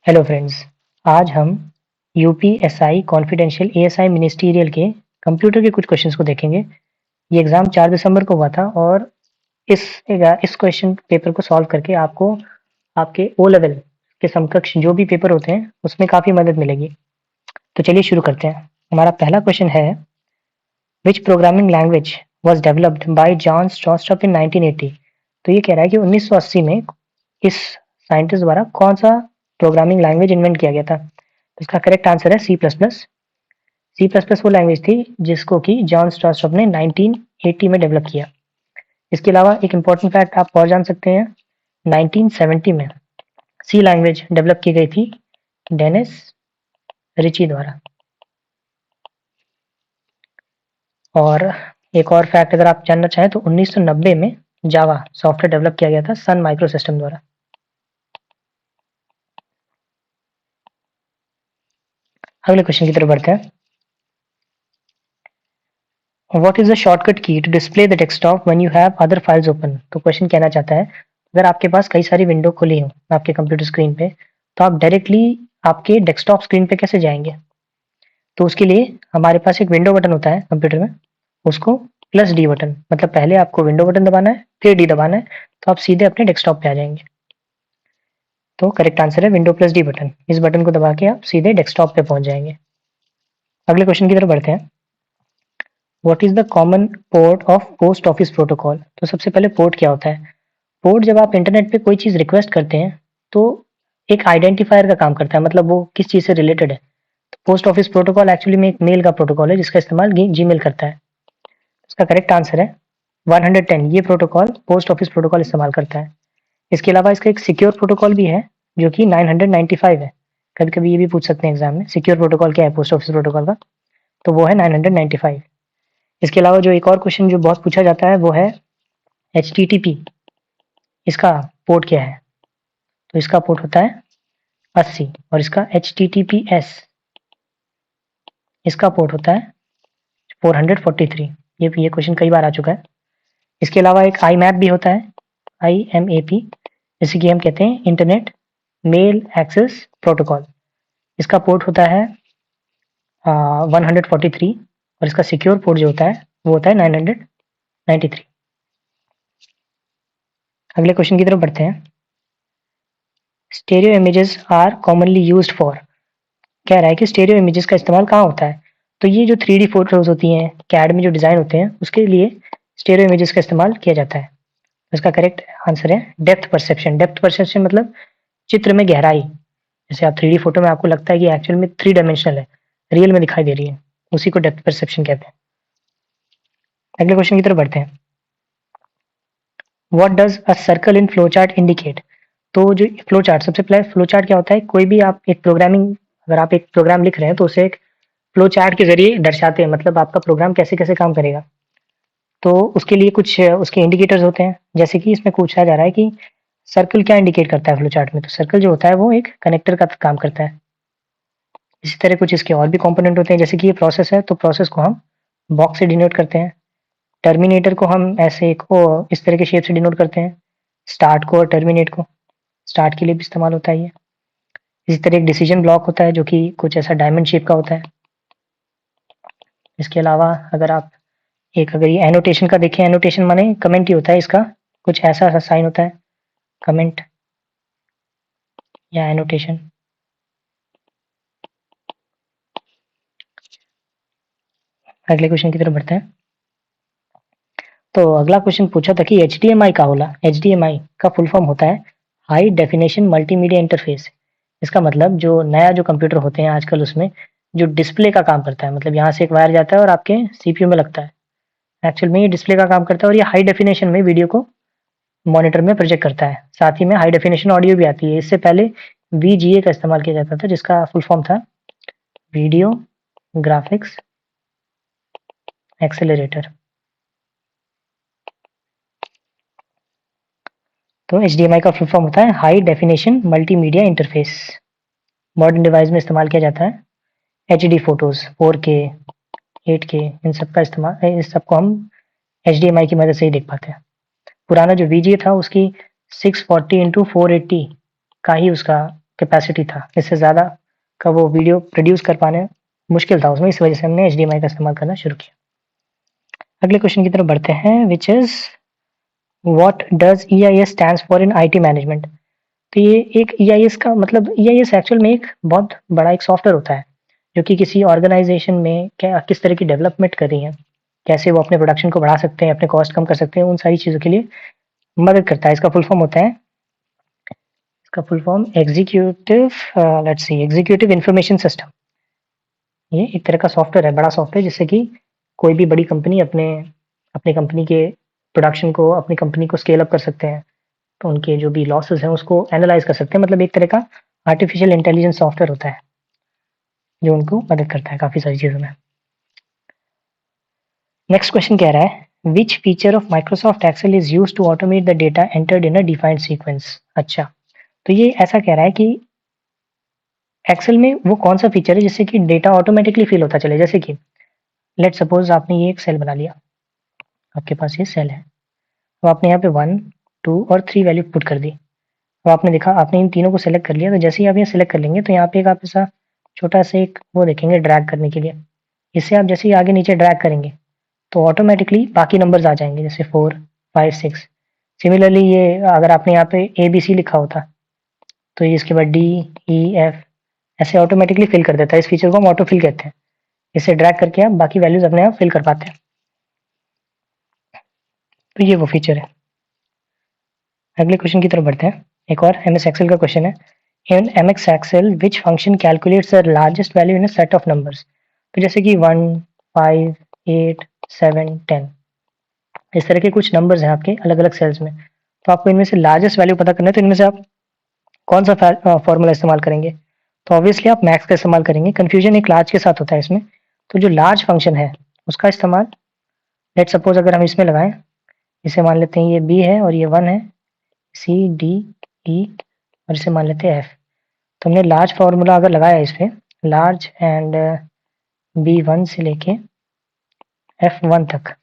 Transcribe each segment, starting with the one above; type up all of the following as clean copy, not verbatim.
Hello friends. आज हम UPSI confidential ASI ministerial के कंप्यूटर के कुछ क्वेश्चंस को देखेंगे। ये एग्ज़ाम 4 दिसंबर को हुआ था और इस क्वेश्चन पेपर को सॉल्व करके आपको आपके ओ लेवल के समकक्ष जो भी पेपर होते हैं उसमें काफ़ी मदद मिलेगी। तो चलिए शुरू करते हैं। हमारा पहला क्वेश्चन है, which programming language was developed by John Stroustrup in 1980। तो ये कह रहा है कि 1980 में इस साइंटिस्ट द्वारा कौन सा प्रोग्रामिंग लैंग्वेज इन्वेंट किया गया था। तो इसका करेक्ट आंसर है C plus plus. C plus plus वो लैंग्वेज थी जिसको कि जॉन स्ट्रॉस्ट्रप ने 1980 में डेवलप किया। इसके अलावा एक इंपॉर्टेंट फैक्ट आप और जान सकते हैं, 1970 में सी लैंग्वेज डेवलप की गई थी डेनिस रिची द्वारा। और एक और फैक्ट अगर आप जानना चाहें तो 1990 में जावा सॉफ्टवेयर डेवलप किया गया था सन माइक्रो सिस्टम द्वारा। अगले क्वेश्चन की तरफ बढ़ते हैं। What is the shortcut key to display the desktop when you have other files open. तो क्वेश्चन कहना चाहता है, अगर आपके पास कई सारी विंडो खुली हो आपके कंप्यूटर स्क्रीन पे, तो आप डायरेक्टली आपके डेस्कटॉप स्क्रीन पे कैसे जाएंगे। तो उसके लिए हमारे पास एक विंडो बटन होता है कंप्यूटर में, उसको प्लस डी बटन, मतलब पहले आपको विंडो बटन दबाना है फिर डी दबाना है, तो आप सीधे अपने डेस्कटॉप पे आ जाएंगे। तो करेक्ट आंसर है विंडो प्लस डी बटन। इस बटन को दबा के आप सीधे डेस्कटॉप पे पहुंच जाएंगे। अगले क्वेश्चन की तरफ बढ़ते हैं। What is the common port of post office protocol. तो सबसे पहले पोर्ट क्या होता है। पोर्ट जब आप इंटरनेट पे कोई चीज रिक्वेस्ट करते हैं तो एक आइडेंटिफायर का काम करता है, मतलब वो किस चीज से रिलेटेड है। तो पोस्ट ऑफिस प्रोटोकॉल एक्चुअली में एक मेल का प्रोटोकॉल है जिसका इस्तेमाल जीमेल करता है। इसका करेक्ट आंसर है 110। ये प्रोटोकॉल पोस्ट ऑफिस प्रोटोकॉल इस्तेमाल करता है। इसके अलावा इसका एक सिक्योर प्रोटोकॉल भी है जो कि 995 है। कभी कभी ये भी पूछ सकते हैं एग्जाम में, सिक्योर प्रोटोकॉल क्या है पोस्ट ऑफिस प्रोटोकॉल का, तो वो है 995। इसके अलावा जो एक और क्वेश्चन जो बहुत पूछा जाता है वो है HTTP, इसका पोर्ट क्या है। तो इसका पोर्ट होता है 80 और इसका HTTPS, इसका पोर्ट होता है 443। ये क्वेश्चन कई बार आ चुका है। इसके अलावा एक IMAP भी होता है, IMAP, जिसे कि हम कहते हैं इंटरनेट मेल एक्सेस प्रोटोकॉल। इसका पोर्ट होता है 143 और इसका सिक्योर पोर्ट जो होता है वो होता है 993। अगले क्वेश्चन की तरफ बढ़ते हैं। Stereo images are commonly used for. कह रहा है कि स्टेरियो इमेजेस का इस्तेमाल कहाँ होता है। तो ये जो 3D फोटोज होती हैं कैड में जो डिजाइन होते हैं उसके लिए स्टेरियो इमेजेस का इस्तेमाल किया जाता है। इसका करेक्ट आंसर है डेप्थ परसेप्शन। डेप्थ परसेप्शन मतलब चित्र में गहराई। जैसे आप 3D फोटो में आपको लगता है कि एक्चुअल में 3 डायमेंशनल है, रियल में दिखाई दे रही है, उसी को डेप्थ परसेप्शन कहते हैं। अगले क्वेश्चन की तरफ बढ़ते हैं। What does a circle in flow chart indicate. तो जो फ्लो चार्ट, सबसे पहले फ्लो चार्ट क्या होता है। कोई भी आप एक प्रोग्रामिंग, अगर आप एक प्रोग्राम लिख रहे हैं तो उसे एक फ्लो चार्ट के जरिए दर्शाते हैं, मतलब आपका प्रोग्राम कैसे कैसे काम करेगा। तो उसके लिए कुछ उसके इंडिकेटर्स होते हैं, जैसे कि इसमें पूछा जा रहा है कि सर्कल क्या इंडिकेट करता है फ्लो चार्ट में। तो सर्कल जो होता है वो एक कनेक्टर का काम करता है। इसी तरह कुछ इसके और भी कंपोनेंट होते हैं, जैसे कि ये प्रोसेस है तो प्रोसेस को हम बॉक्स से डिनोट करते हैं। टर्मिनेटर को हम ऐसे एक इस तरह के शेप से डिनोट करते हैं। स्टार्ट को और टर्मिनेट को स्टार्ट के लिए भी इस्तेमाल होता है ये। इसी तरह एक डिसीजन ब्लॉक होता है जो कि कुछ ऐसा डायमंड शेप का होता है। इसके अलावा अगर आप अगर ये एनोटेशन का देखें, एनोटेशन माने कमेंट ही होता है, इसका कुछ ऐसा सा साइन होता है, कमेंट या एनोटेशन। अगले क्वेश्चन की तरफ बढ़ते हैं। तो अगला क्वेश्चन पूछा था कि HDMI का होला। HDMI का फुल फॉर्म होता है हाई डेफिनेशन मल्टीमीडिया इंटरफेस। इसका मतलब जो नया जो कंप्यूटर होते हैं आजकल उसमें जो डिस्प्ले का काम करता है, मतलब यहाँ से एक वायर जाता है और आपके CPU में लगता है, एक्चुअल में ये डिस्प्ले का काम करता है और ये हाई डेफिनेशन में वीडियो को मॉनिटर में प्रोजेक्ट करता है। साथ ही में हाई डेफिनेशन ऑडियो भी आती है। इससे पहले VGA का इस्तेमाल किया जाता था जिसका फुल फॉर्म था वीडियो ग्राफिक्स एक्सेलरेटर। तो HDMI का फुल फॉर्म होता है high definition multimedia interface. Modern device में इस्तेमाल किया जाता है HD फोटोज 4K 8K, इन सब का इस्तेमाल, इस सबको हम HDMI की मदद से ही देख पाते हैं। पुराना जो VGA था उसकी 640 इंटू 480 का ही उसका कैपेसिटी था, इससे ज़्यादा का वो वीडियो प्रोड्यूस कर पाने मुश्किल था उसमें, इस वजह से हमने एचडीएमआई का इस्तेमाल करना शुरू किया। अगले क्वेश्चन की तरफ बढ़ते हैं, which is what does EIS stands for in IT management. तो ये एक ईआईएस का मतलब, ईआईएस एक्चुअल में एक बहुत बड़ा एक सॉफ्टवेयर होता है जो कि किसी ऑर्गेनाइजेशन में क्या किस तरह की डेवलपमेंट कर रही है, कैसे वो अपने प्रोडक्शन को बढ़ा सकते हैं, अपने कॉस्ट कम कर सकते हैं, उन सारी चीज़ों के लिए मदद करता है। इसका फुल फॉर्म होता है, इसका full form executive, let's see, executive information system. ये एक तरह का सॉफ्टवेयर है, बड़ा सॉफ्टवेयर, जिससे कि कोई भी बड़ी कंपनी अपने अपनी कंपनी के प्रोडक्शन को, अपनी कंपनी को स्केल अप कर सकते हैं, तो उनके जो भी लॉसेस हैं उसको एनालाइज कर सकते हैं। मतलब एक तरह का आर्टिफिशियल इंटेलिजेंस सॉफ्टवेयर होता है जो उनको मदद करता है काफ़ी सारी चीज़ों में। नेक्स्ट क्वेश्चन कह रहा है, which feature of Microsoft Excel is use to automate the data entered in a defined sequence. अच्छा, तो ये ऐसा कह रहा है कि एक्सेल में वो कौन सा फीचर है जिससे कि डेटा ऑटोमेटिकली फिल होता चले। जैसे कि लेट सपोज आपने ये एक सेल बना लिया, आपके पास ये सेल है, तो आपने यहाँ पे 1, 2 और 3 वैल्यू पुट कर दी। तो आपने देखा, आपने इन तीनों को सेलेक्ट कर लिया, तो जैसे ही आप ये सेलेक्ट कर लेंगे तो यहाँ पे एक आप ऐसा छोटा सा एक वो देखेंगे ड्रैग करने के लिए। इससे आप जैसे ही आगे नीचे ड्रैग करेंगे तो ऑटोमेटिकली बाकी नंबर्स आ जाएंगे, जैसे 4, 5, 6। सिमिलरली ये अगर आपने यहाँ पे ABC लिखा होता तो ये इसके बाद DEF ऐसे ऑटोमेटिकली फिल कर देता है। इस फीचर को हम ऑटो फिल कहते हैं। इसे ड्रैग करके आप बाकी वैल्यूज अपने आप फिल कर पाते हैं। तो ये वो फीचर है। अगले क्वेश्चन की तरफ बढ़ते हैं। एक और MS एक्सेल का क्वेश्चन है, in MX Excel which function calculates the largest value in a set of numbers. तो जैसे कि 1, 5, 8, 7, 10 इस तरह के कुछ नंबर्स हैं आपके अलग अलग सेल्स में, तो आपको इनमें से लार्जेस्ट वैल्यू पता करना है, तो इनमें से आप कौन सा फॉर्मूला इस्तेमाल करेंगे। तो ऑब्वियसली आप मैक्स का इस्तेमाल करेंगे। कन्फ्यूजन एक लार्ज के साथ होता है इसमें, तो जो लार्ज फंक्शन है उसका इस्तेमाल, लेट सपोज अगर हम इसमें लगाएं, इसे मान लेते हैं ये B है और ये 1 है, C, D, E और इसे मान लेते हैं F। तो हमने लार्ज फार्मूला अगर लगाया इस पे, लार्ज एंड B1 से लेके F1 तक,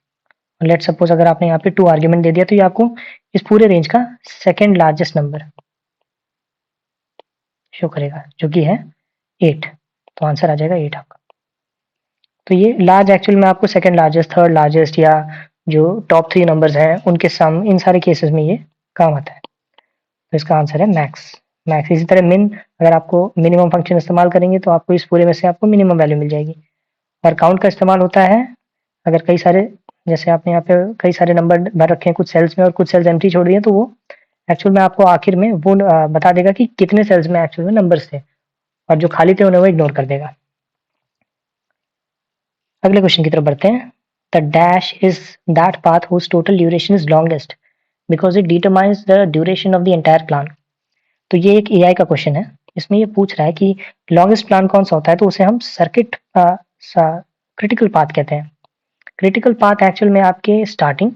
लेट सपोज अगर आपने यहाँ पे 2 आर्ग्यूमेंट दे दिया, तो ये आपको इस पूरे रेंज का सेकेंड लार्जेस्ट नंबर शो करेगा, जो कि है 8। तो आंसर आ जाएगा 8 आपका। तो ये लार्ज एक्चुअल में आपको सेकंड लार्जेस्ट, थर्ड लार्जेस्ट या जो टॉप 3 नंबर्स हैं उनके सम, इन सारे केसेस में ये काम आता है। तो इसका आंसर है मैक्स। मैक्स। इसी तरह मिन, अगर आपको मिनिमम फंक्शन इस्तेमाल करेंगे तो आपको इस पूरे में से आपको मिनिमम वैल्यू मिल जाएगी। और काउंट का इस्तेमाल होता है अगर कई सारे, जैसे आपने यहाँ पे कई सारे नंबर भर रखे हैं कुछ सेल्स में और कुछ सेल्स एम्प्टी छोड़ दिए, तो वो एक्चुअल में आपको आखिर में वो बता देगा कि कितने सेल्स में एक्चुअल में नंबर्स थे, और जो खाली थे उन्हें वो इग्नोर कर देगा। अगले क्वेश्चन की तरफ बढ़ते हैं। The dash is that path whose total duration is longest because it determines the duration of the entire plan. तो ये एक एआई का क्वेश्चन है। इसमें ये पूछ रहा है कि लॉन्गेस्ट प्लान कौन सा होता है, तो उसे हम सर्किट क्रिटिकल पाथ कहते हैं। क्रिटिकल पाथ एक्चुअल में आपके स्टार्टिंग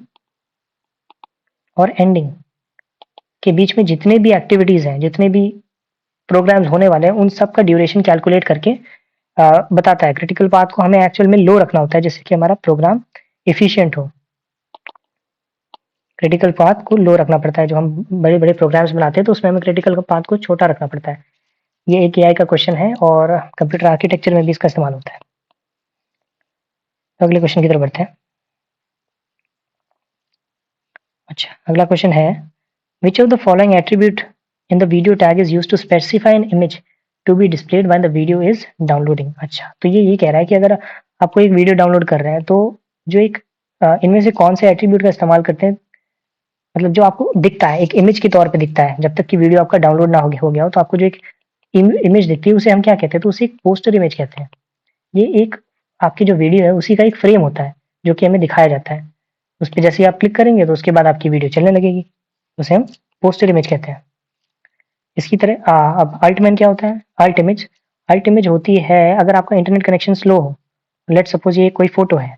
और एंडिंग के बीच में जितने भी एक्टिविटीज हैं, जितने भी प्रोग्राम्स होने वाले हैं, उन सब का ड्यूरेशन कैलकुलेट करके बताता है। क्रिटिकल पाथ को हमें एक्चुअल में लो रखना होता है जिससे कि हमारा प्रोग्राम एफिशिएंट हो। क्रिटिकल पाथ को लो रखना पड़ता है। जो हम बड़े बड़े प्रोग्राम्स बनाते हैं तो उसमें हमें क्रिटिकल पाथ को छोटा रखना पड़ता है। ये एक एआई का क्वेश्चन है और कंप्यूटर आर्किटेक्चर में भी इसका इस्तेमाल होता है। तो अगले क्वेश्चन की तरफ बढ़ते हैं। अच्छा, अगला क्वेश्चन है, which of the following attribute in the video tag is use to specify an image to be displayed when the video is downloading. अच्छा, तो ये कह रहा है कि अगर आप कोई एक वीडियो डाउनलोड कर रहे हैं तो जो एक इनमें से कौन से एट्रीब्यूट का इस्तेमाल करते हैं, मतलब जो आपको दिखता है एक इमेज के तौर पे दिखता है, जब तक कि वीडियो आपका डाउनलोड ना हो गया हो, तो आपको जो एक इमेज दिखती है उसे हम क्या कहते हैं, तो उसे एक पोस्टर इमेज कहते हैं। ये एक आपकी जो वीडियो है उसी का एक फ्रेम होता है जो कि हमें दिखाया जाता है। उस पे जैसे ही आप क्लिक करेंगे तो उसके बाद आपकी वीडियो चलने लगेगी, उसे हम पोस्टर इमेज कहते हैं। इसकी तरह अब अल्टमैन क्या होता है, अल्ट इमेज होती है अगर आपका इंटरनेट कनेक्शन स्लो हो। लेट सपोज ये कोई फोटो है,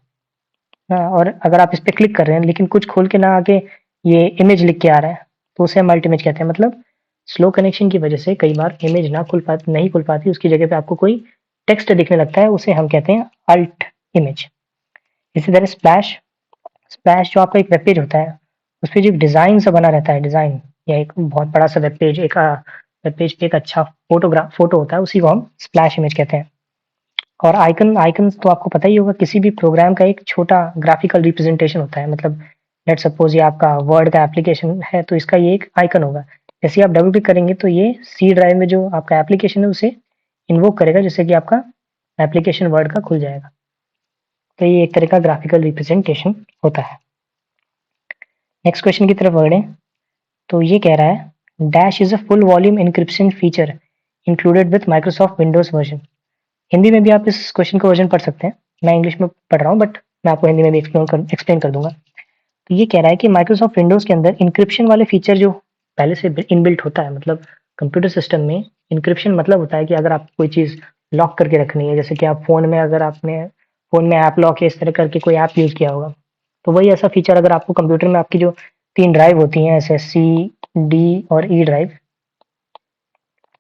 और अगर आप इस पे क्लिक कर रहे हैं लेकिन कुछ खोल के ना आके ये इमेज लिख के आ रहा है, तो उसे हम अल्ट इमेज कहते हैं। मतलब स्लो कनेक्शन की वजह से कई बार इमेज नहीं खुल पाती, उसकी जगह पे आपको कोई टेक्स्ट दिखने लगता है, उसे हम कहते हैं अल्ट इमेज। इसी तरह स्प्लैश, स्प्लैश जो आपका एक वेब पेज होता है, उस पे जो डिजाइन सा बना रहता है, डिजाइन या एक बहुत बड़ा सा वेब पेज, एक वेब पेज पे एक अच्छा फोटो होता है, उसी को हम स्प्लैश इमेज कहते हैं। और आइकन्स तो आपको पता ही होगा, किसी भी प्रोग्राम का एक छोटा ग्राफिकल रिप्रेजेंटेशन होता है। मतलब लेट सपोज ये आपका वर्ड का एप्लीकेशन है, तो इसका ये एक आइकन होगा। जैसे आप डबल क्लिक करेंगे तो ये सी ड्राइव में जो आपका एप्लीकेशन है उसे इन्वोक करेगा, जिससे कि आपका एप्लीकेशन वर्ड का खुल जाएगा। तो ये एक तरह का ग्राफिकल रिप्रेजेंटेशन होता है। नेक्स्ट क्वेश्चन की तरफ बढ़े तो ये कह रहा है dash is a full volume encryption feature included with Microsoft Windows version. Hindi में भी आप इस क्वेश्चन का वर्जन पढ़ सकते हैं, मैं इंग्लिश में पढ़ रहा हूँ बट मैं आपको हिंदी में भी एक्सप्लेन कर दूंगा। तो ये कह रहा है कि माइक्रोसॉफ्ट विंडोज के अंदर इंक्रिप्शन वाले फीचर जो पहले से इनबिल्ट होता है, मतलब कंप्यूटर सिस्टम में इंक्रिप्शन मतलब होता है कि अगर आप कोई चीज़ लॉक करके रखनी है, जैसे कि आप फोन में, अगर आपने फोन में ऐप लॉक या इस तरह करके कोई ऐप यूज किया होगा, तो वही ऐसा फीचर अगर आपको कंप्यूटर में आपकी जो 3 ड्राइव होती हैं, SSC, डी और ई ड्राइव,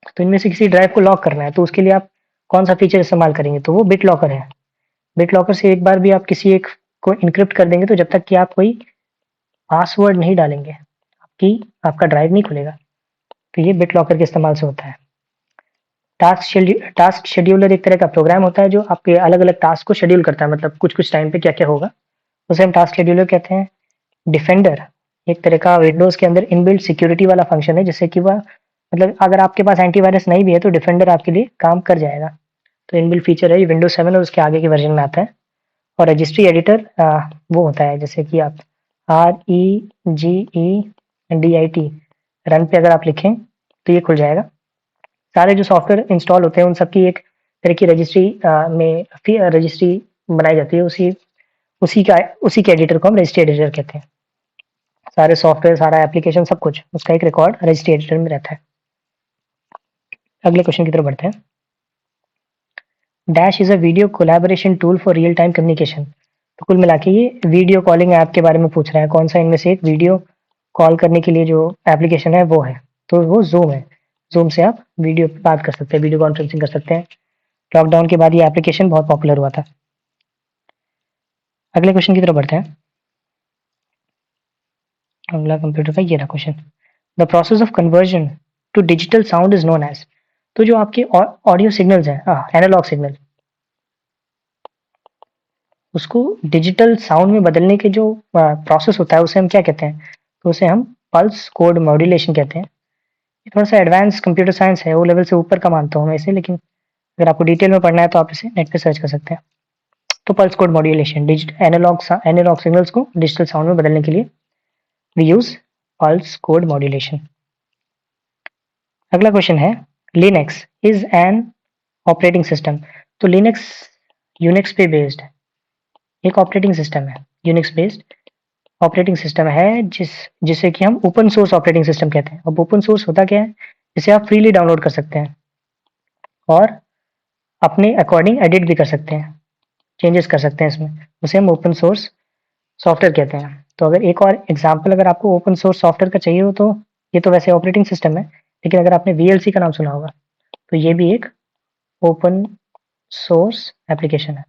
तो इनमें से किसी ड्राइव को लॉक करना है, तो उसके लिए आप कौन सा फीचर इस्तेमाल करेंगे, तो वो बिट लॉकर है। बिट लॉकर से एक बार भी आप किसी एक को इनक्रिप्ट कर देंगे, तो जब तक कि आप कोई पासवर्ड नहीं डालेंगे आपका ड्राइव नहीं खुलेगा। तो ये बिट लॉकर के इस्तेमाल से होता है। टास्क शेड्यूलर एक तरह का प्रोग्राम होता है जो आपके अलग अलग टास्क को शेड्यूल करता है, मतलब कुछ कुछ टाइम पे क्या क्या होगा, उसे हम टास्क शेड्यूलर कहते हैं। डिफेंडर एक तरह का विंडोज के अंदर इनबिल्ट सिक्योरिटी वाला फंक्शन है, जिससे कि वह, मतलब अगर आपके पास एंटीवायरस नहीं भी है तो डिफेंडर आपके लिए काम कर जाएगा। तो इनबिल्ट फीचर है, ये विंडोज 7 और उसके आगे के वर्जन में आता है। और रजिस्ट्री एडिटर वो होता है, जैसे कि आप REGEDIT रन पे अगर आप लिखें तो ये खुल जाएगा। सारे जो सॉफ्टवेयर इंस्टॉल होते हैं उन सबकी एक तरह की रजिस्ट्री में रजिस्ट्री बनाई जाती है, उसी के एडिटर को हम रजिस्ट्री एडिटर कहते हैं। सारे सॉफ्टवेयर, सारा एप्लीकेशन, सब कुछ उसका एक रिकॉर्ड रजिस्ट्री एडिटर में रहता है। अगले क्वेश्चन की तरफ बढ़ते हैं। Dash is a video collaboration tool for real time communication. तो कुल मिला के ये वीडियो कॉलिंग ऐप के बारे में पूछ रहा है, कौन सा इनमें से एक वीडियो कॉल करने के लिए जो एप्लीकेशन है वो है, तो वो जूम है। जूम से आप वीडियो बात कर सकते हैं, वीडियो कॉन्फ्रेंसिंग कर सकते हैं। लॉकडाउन के बाद ये एप्लीकेशन बहुत पॉपुलर हुआ था। अगले क्वेश्चन की तरफ बढ़ते हैं। अगला कंप्यूटर का ये रहा क्वेश्चन। The process of conversion to digital sound is known as. तो जो आपके ऑडियो सिग्नल्स हैं, एनालॉग सिग्नल, उसको डिजिटल साउंड में बदलने के जो प्रोसेस होता है उसे हम क्या कहते हैं, तो उसे हम पल्स कोड मॉड्यूलेशन कहते हैं। ये थोड़ा सा एडवांस कंप्यूटर साइंस है, वो लेवल से ऊपर का मानता हूँ मैं इसे, लेकिन अगर आपको डिटेल में पढ़ना है तो आप इसे नेट पे सर्च कर सकते हैं। तो pulse code modulation, analog signals को डिजिटल साउंड में बदलने के लिए we use pulse code modulation. अगला क्वेश्चन है Linux is an operating system. तो लिनक्स यूनिक्स पे बेस्ड एक ऑपरेटिंग सिस्टम है, यूनिक्स बेस्ड ऑपरेटिंग सिस्टम है, जिसे कि हम ओपन सोर्स ऑपरेटिंग सिस्टम कहते हैं। अब ओपन सोर्स होता क्या है, जिसे आप फ्रीली डाउनलोड कर सकते हैं और अपने अकॉर्डिंग एडिट भी कर सकते हैं, चेंजेस कर सकते हैं इसमें, उसे हम ओपन सोर्स सॉफ्टवेयर कहते हैं। तो अगर एक और एग्जांपल अगर आपको ओपन सोर्स सॉफ्टवेयर का चाहिए हो, तो ये तो वैसे ऑपरेटिंग सिस्टम है, लेकिन अगर आपने VLC का नाम सुना होगा तो ये भी एक ओपन सोर्स एप्लीकेशन है।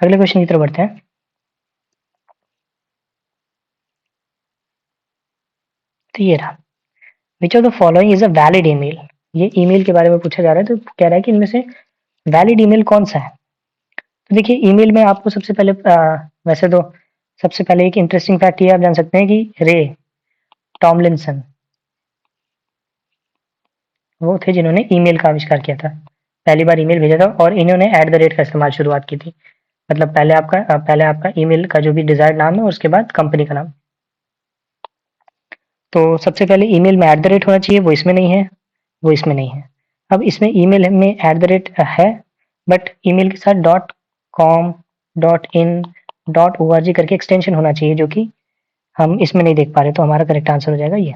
अगले क्वेश्चन की तरफ बढ़ते हैं। तो ये रहा, विच of the following is a valid email. ये ईमेल के बारे में पूछा जा रहा है, तो कह रहा है कि इनमें से वैलिड ईमेल कौन सा है। तो देखिए, ईमेल में आपको सबसे पहले वैसे तो सबसे पहले एक इंटरेस्टिंग फैक्ट ये आप जान सकते हैं कि रे टॉमलिंसन वो थे जिन्होंने ईमेल का आविष्कार किया था, पहली बार ईमेल भेजा था, और इन्होंने @ का इस्तेमाल शुरुआत की थी। मतलब पहले आपका ईमेल का जो भी डिजायर्ड नाम है और उसके बाद कंपनी का नाम। तो सबसे पहले ईमेल में @ होना चाहिए, वो इसमें नहीं है, वो इसमें नहीं है। अब इसमें ईमेल में @ है, बट ईमेल के साथ .com, .in, .org करके एक्सटेंशन होना चाहिए, जो कि हम इसमें नहीं देख पा रहे, तो हमारा करेक्ट आंसर हो जाएगा ये।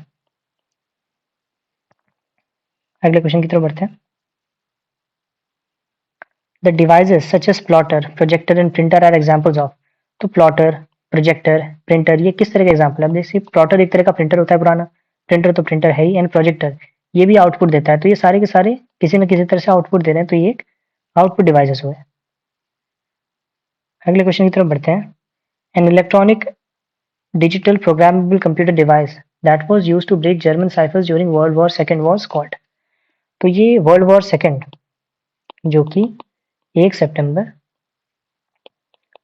अगले क्वेश्चन की तरफ बढ़ते हैं। The devices such as plotter, projector and printer are examples of. तो प्लॉटर, प्रोजेक्टर, प्रिंटर, ये किस तरह के एग्जांपल है। अब देखिए, प्लॉटर एक तरह का प्रिंटर होता है पुराना, प्रिंटर तो प्रिंटर है ही, एंड प्रोजेक्टर ये भी आउटपुट देता है। तो ये सारे के सारे किसी न किसी तरह से आउटपुट दे रहे हैं, तो ये एक आउटपुट डिवाइसेस हुए। अगले क्वेश्चन की तरफ बढ़ते हैं। An electronic digital programmable computer device that was used to break German ciphers during World War II was called? तो ये वर्ल्ड वॉर सेकेंड जो कि 1 सितंबर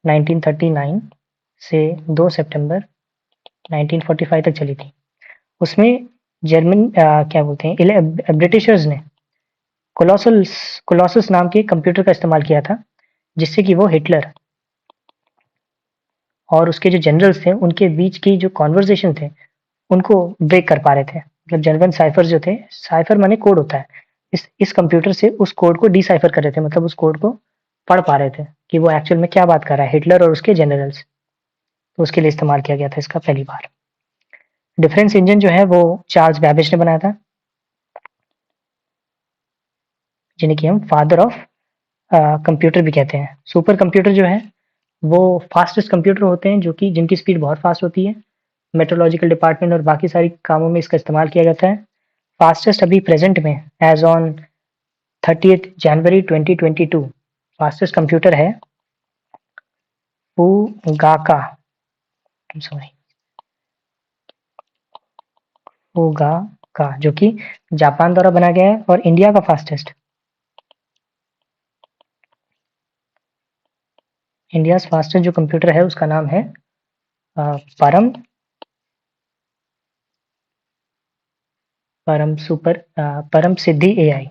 1939 से 2 सितंबर 1945 तक चली थी। उसमें जर्मन क्या बोलते हैं ब्रिटिशर्स ने कोलोसस नाम के कंप्यूटर का इस्तेमाल किया था, जिससे कि वो हिटलर और उसके जो जनरल्स थे उनके बीच की जो कॉन्वर्जेशन थे उनको ब्रेक कर पा रहे थे। मतलब जर्मन साइफर जो थे, साइफर माने कोड होता है, इस कंप्यूटर से उस कोड को डिसाइफर कर रहे थे, मतलब उस कोड को पढ़ पा रहे थे कि वो एक्चुअल में क्या बात कर रहा है हिटलर और उसके जनरल्स। तो उसके लिए इस्तेमाल किया गया था इसका पहली बार। डिफरेंस इंजन जो है वो चार्ल्स बैबेज ने बनाया था, जिन्हें कि हम फादर ऑफ कंप्यूटर भी कहते हैं। सुपर कंप्यूटर जो है वो फास्टेस्ट कंप्यूटर होते हैं जो कि जिनकी स्पीड बहुत फास्ट होती है। मेट्रोलॉजिकल डिपार्टमेंट और बाकी सारी कामों में इसका इस्तेमाल किया जाता है। फास्टेस्ट अभी प्रेजेंट में as on 30th January 2022 fastest computer है फूगाका, सॉरी फूगाका, जो कि जापान द्वारा बनाया गया है। और इंडिया का फास्टेस्ट इंडिया फास्टेस्ट जो कंप्यूटर है उसका नाम है परम परम सिद्धि एआई।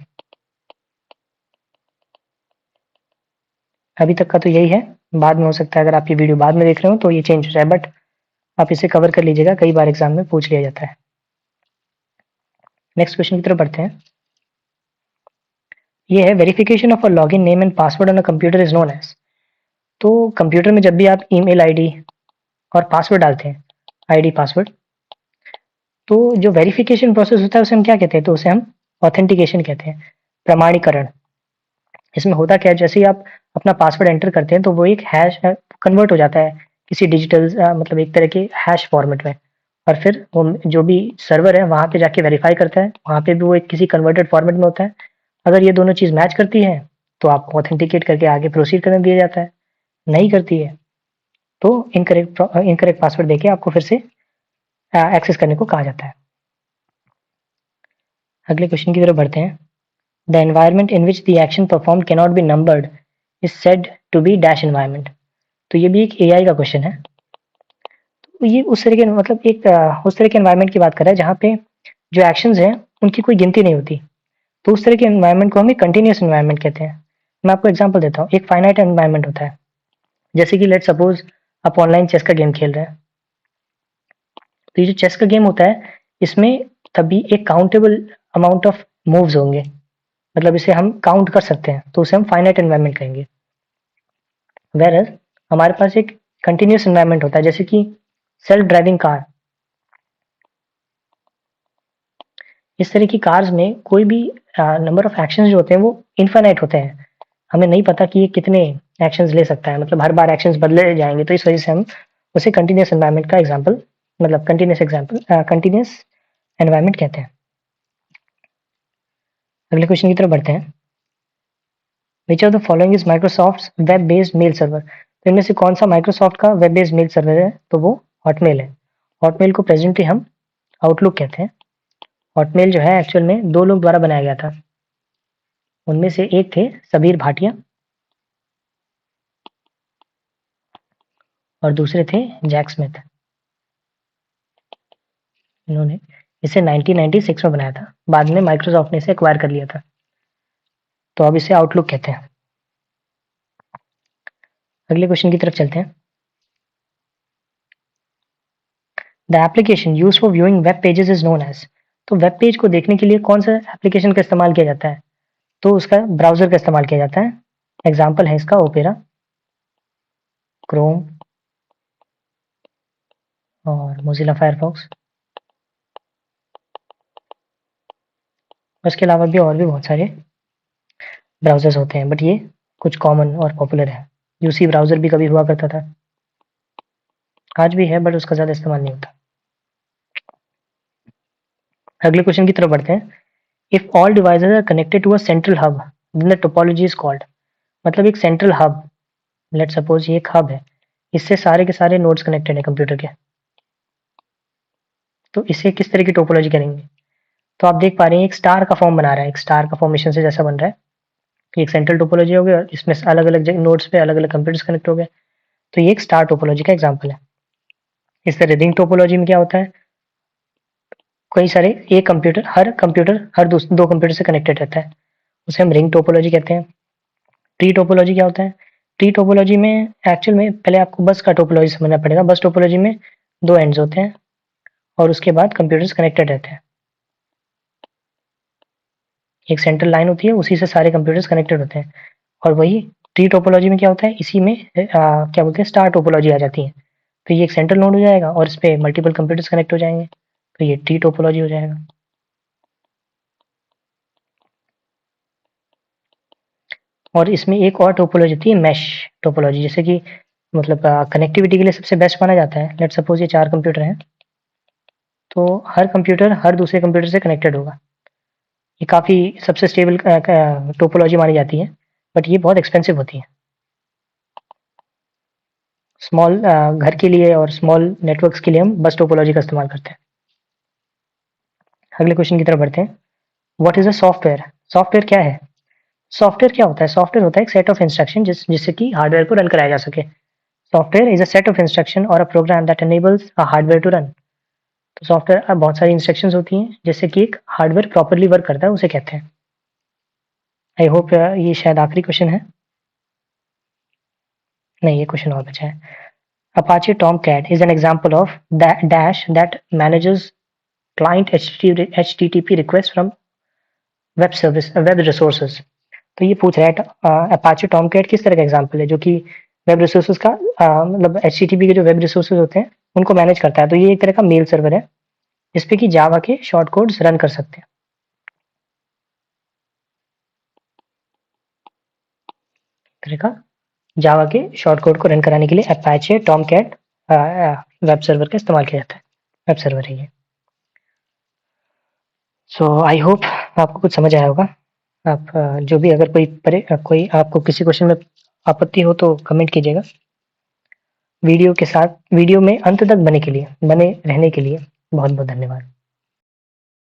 अभी तक का तो यही है, बाद में हो सकता है अगर आप ये वीडियो बाद में देख रहे हो तो ये चेंज हो जाए, बट आप इसे कवर कर लीजिएगा, कई बार एग्जाम में पूछ लिया जाता है। नेक्स्ट क्वेश्चन की तरफ बढ़ते हैं। ये है verification of a login name and password on a computer is known as. तो कंप्यूटर में जब भी आप ईमेल आईडी और पासवर्ड डालते हैं, आईडी पासवर्ड, तो जो वेरिफिकेशन प्रोसेस होता है उसे हम क्या कहते हैं? तो उसे हम ऑथेंटिकेशन कहते हैं, प्रमाणीकरण। इसमें होता क्या है, जैसे ही आप अपना पासवर्ड एंटर करते हैं तो वो एक हैश कन्वर्ट हो जाता है किसी डिजिटल मतलब एक तरह के हैश फॉर्मेट में, और फिर वो जो भी सर्वर है वहाँ पे जाके वेरीफाई करता है, वहाँ पे भी वो एक किसी कन्वर्टेड फॉर्मेट में होता है। अगर ये दोनों चीज़ मैच करती है तो आपको ऑथेंटिकेट करके आगे प्रोसीड करने दिया जाता है, नहीं करती है तो इनकरेक्ट पासवर्ड देके आपको फिर से एक्सेस करने को कहा जाता है। अगले क्वेश्चन की तरफ बढ़ते हैं। The environment in which the action perform cannot be numbered is said to be dash environment. तो ये भी एक एआई का क्वेश्चन है। तो ये उस तरह के मतलब एक उस तरह के एनवायरमेंट की बात कर रहा है जहाँ पे जो एक्शंस हैं उनकी कोई गिनती नहीं होती। तो उस तरह के एनवायरमेंट को हम एक कंटिन्यूअस एनवायरमेंट कहते हैं। मैं आपको एग्जांपल देता हूँ। एक फाइनाइट एनवायरमेंट होता है, जैसे कि लेट सपोज आप ऑनलाइन चेस का गेम खेल रहे हैं। तो ये जो चेस का गेम होता है इसमें तभी एक काउंटेबल अमाउंट ऑफ मूव्स होंगे, मतलब इसे हम काउंट कर सकते हैं, तो उसे हम फाइनाइट एनवायरमेंट कहेंगे। वेरएज़ हमारे पास एक कंटिन्यूअस एनवायरमेंट होता है, जैसे कि सेल्फ ड्राइविंग कार। इस तरह की कार्स में कोई भी नंबर ऑफ एक्शंस जो होते हैं वो इनफाइनाइट होते हैं। हमें नहीं पता कि ये कितने एक्शंस ले सकता है, मतलब हर बार एक्शंस बदले जाएंगे, तो इस वजह से हम उसे कंटिन्यूअस एनवायरमेंट का एग्जांपल, मतलब कंटिन्यूअस एनवायरमेंट कहते हैं। अगले क्वेश्चन की तरफ बढ़ते हैं। Which of the following is Microsoft web based mail server. तो इनमें से कौन सा माइक्रोसॉफ्ट का वेब बेस्ड मेल सर्वर है? तो वो हॉटमेल है। हॉटमेल को प्रेजेंटली हम आउटलुक कहते हैं। हॉटमेल जो है एक्चुअल में दो लोग द्वारा बनाया गया था। उनमें से एक थे सबीर भाटिया और दूसरे थे जैक स्मिथ। इन्होंने इसे 1996 में बनाया था, बाद में माइक्रोसॉफ्ट ने इसे एक्वायर कर लिया था, तो अब इसे आउटलुक कहते हैं। अगले क्वेश्चन की तरफ चलते हैं। The application use for viewing web pages is known as. तो वेब पेज को देखने के लिए कौन सा एप्लीकेशन का इस्तेमाल किया जाता है? तो उसका ब्राउजर का इस्तेमाल किया जाता है। एग्जाम्पल है इसका ओपेरा, क्रोम और मोजिला फायरफॉक्स। उसके अलावा भी और भी बहुत सारे ब्राउजर्स होते हैं, बट ये कुछ कॉमन और पॉपुलर है। यूसी ब्राउजर भी कभी हुआ करता था, आज भी है बट उसका ज़्यादा इस्तेमाल नहीं होता। अगले क्वेश्चन की तरफ बढ़ते हैं। If all devices are connected to a central hub then the topology is called. मतलब एक सेंट्रल हब, लेट सपोज ये एक हब है, इससे सारे के सारे नोड्स कनेक्टेड है कंप्यूटर के। तो इसे किस तरह की टोपोलॉजी करेंगे? तो आप देख पा रहे हैं एक स्टार का फॉर्म बना रहा है, एक स्टार का फॉर्मेशन से जैसा बन रहा है। एक सेंट्रल टोपोलॉजी हो गया और इसमें अलग-अलग नोड्स पे अलग-अलग कंप्यूटर्स कनेक्ट हो गए। तो ये एक स्टार टोपोलॉजी का एग्जांपल है। इस तरह रिंग टोपोलॉजी में क्या होता है? कई सारे एक कंप्यूटर हर दो कंप्यूटर से कनेक्टेड रहता है, उसे हम रिंग टोपोलॉजी कहते हैं। ट्री टोपोलॉजी क्या होता है? ट्री टोपोलॉजी में एक्चुअल में पहले आपको बस का टोपोलॉजी समझना पड़ेगा। बस टोपोलॉजी में 2 एंड्स होते हैं और उसके बाद कंप्यूटर्स कनेक्टेड रहते हैं। एक सेंट्रल लाइन होती है, उसी से सारे कंप्यूटर्स कनेक्टेड होते हैं। और वही ट्री टोपोलॉजी में क्या होता है? इसी में क्या बोलते हैं, स्टार टोपोलॉजी आ जाती है। तो ये एक सेंट्रल नोड हो जाएगा और इस पे मल्टीपल कंप्यूटर्स कनेक्ट हो जाएंगे, तो ये ट्री टोपोलॉजी हो जाएगा। और इसमें एक और टोपोलॉजी होती है मैश टोपोलॉजी, जैसे कि मतलब कनेक्टिविटी के लिए सबसे बेस्ट माना जाता है। लेट्स सपोज ये 4 कंप्यूटर हैं, तो हर कंप्यूटर हर दूसरे कंप्यूटर से कनेक्टेड होगा। ये काफ़ी सबसे स्टेबल टोपोलॉजी मानी जाती है, बट ये बहुत एक्सपेंसिव होती है। स्मॉल घर के लिए और स्मॉल नेटवर्क्स के लिए हम बस टोपोलॉजी का इस्तेमाल करते हैं। अगले क्वेश्चन की तरफ बढ़ते हैं। What is a software? Software क्या है? सॉफ्टवेयर क्या होता है? सॉफ्टवेयर होता है एक सेट ऑफ इंस्ट्रक्शन जिससे कि हार्डवेयर को रन कराया जा सके। Software is a set of instruction और a program that enables a hardware to run. तो सॉफ्टवेयर बहुत सारी इंस्ट्रक्शंस होती हैं जिससे कि एक हार्डवेयर प्रॉपर्ली वर्क करता है, उसे कहते हैं। आई होप ये शायद आखिरी क्वेश्चन है। नहीं, ये क्वेश्चन और बचा है। Apache Tomcat is an example of Dash that manages client HTTP requests from web resources। तो ये पूछ रहा है Apache Tomcat किस तरह का एग्जाम्पल है जो कि वेब रिसोर्सेज का मतलब HTTP के जो वेब रिसोर्सेज होते हैं उनको मैनेज करता है। तो ये एक तरह का मेल सर्वर है जिसपे कि जावा के शॉर्ट कोड्स रन कर सकते हैं। तरह का जावा के शॉर्ट कोड को रन कराने के लिए Apache Tomcat वेब सर्वर का इस्तेमाल किया जाता है। वेब सर्वर है ये। सो आई होप आपको कुछ समझ आया होगा। आप जो भी अगर कोई आपको किसी क्वेश्चन में आपत्ति हो तो कमेंट कीजिएगा। वीडियो में अंत तक बने रहने के लिए बहुत बहुत धन्यवाद।